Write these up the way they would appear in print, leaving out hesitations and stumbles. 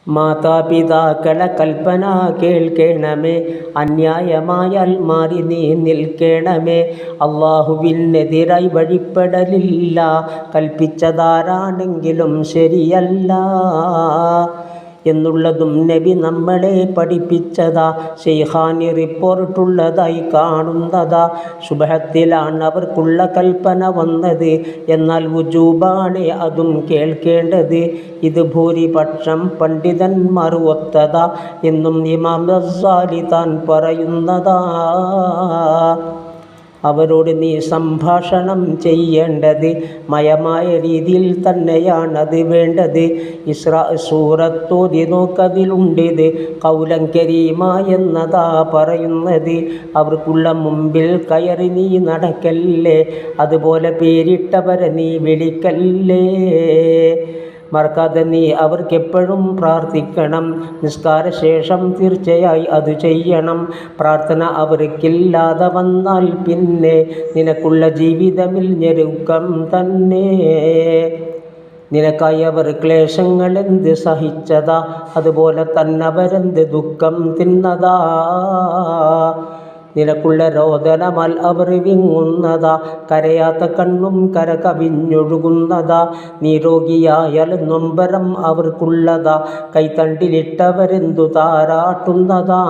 മാതാപിതാക്കളെ കൽപ്പന കേൾക്കണമേ, അന്യായമായാൽ മാറി നീ നിൽക്കണമേ. അള്ളാഹുവിനെതിരായി വഴിപ്പെടലില്ല, കൽപ്പിച്ചതാരാണെങ്കിലും ശരിയല്ല എന്നുള്ളതും നബി നമ്മളെ പഠിപ്പിച്ചതാ. ശൈഖാനി റിപ്പോർട്ടുള്ളതായി കാണുന്നതാ. സുബ്ഹത്തിലാണ് അവർക്കുള്ള കൽപ്പന വന്നത്, എന്നാൽ വുജൂബാണ് അതും കേൾക്കേണ്ടത്. ഇത് ഭൂരിപക്ഷം പണ്ഡിതന്മാർ ഒത്തതാ എന്നും ഇമാം ഗസ്സാലി താൻ പറയുന്നതാ. അവരോട് നീ സംഭാഷണം ചെയ്യേണ്ടത് മയമായ രീതിയിൽ തന്നെയാണത് വേണ്ടത്. ഇസ്രാ സൂറത്തോതി നോക്കതിലുണ്ടിത് ഖൗലൻ കരീമ എന്നതാ പറയുന്നത്. അവർക്കുള്ള മുമ്പിൽ കയറി നീ നടക്കല്ലേ, അതുപോലെ പേരിട്ടവരെ നീ വിളിക്കല്ലേ. മറക്കാതെ നീ അവർക്കെപ്പോഴും പ്രാർത്ഥിക്കണം. നിസ്കാരശേഷം തീർച്ചയായി അത് ചെയ്യണം. പ്രാർത്ഥന അവർക്കില്ലാതെ വന്നാൽ പിന്നെ നിനക്കുള്ള ജീവിതമിൽ ഞെരുക്കം തന്നെ. നിനക്കായി അവർ ക്ലേശങ്ങളെന്ത് സഹിച്ചതാ, അതുപോലെ തന്നെ അവരെന്ത് ദുഃഖം തിന്നതാ. നിനക്കുള്ള രോദനമാൽ അവർ വിങ്ങുന്നതാ, കരയാത്ത കണ്ണും കര കവിഞ്ഞൊഴുകുന്നതാ. നീ രോഗിയായാൽ നൊമ്പരം അവർക്കുള്ളതാ, കൈത്തണ്ടിലിട്ടവരെന്തു താരാട്ടുന്നതാ.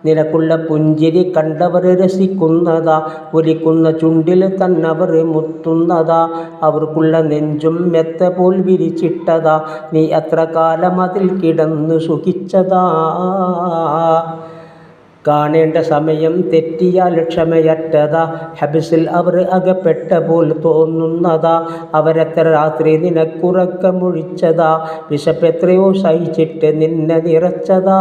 നിനക്കുള്ള പുഞ്ചിരി കണ്ടവർ രസിക്കുന്നതാ, ഒലിക്കുന്ന ചുണ്ടിൽ തന്നവർ മുത്തുന്നതാ. അവർക്കുള്ള നെഞ്ചും മെത്ത പോൽ വിരിച്ചിട്ടതാ, നീ അത്ര കാലം അതിൽ കിടന്നു സുഖിച്ചതാ. കാണേണ്ട സമയം തെറ്റിയാൽ ക്ഷമയറ്റതാ, ഹബിസിൽ അവർ അകപ്പെട്ട പോൽ തോന്നുന്നതാ. അവരെത്ര രാത്രി നിനക്കുറക്കമൊഴിച്ചതാ, വിശപ്പെത്രയോ സഹിച്ചിട്ട് നിന്നെ നിറച്ചതാ.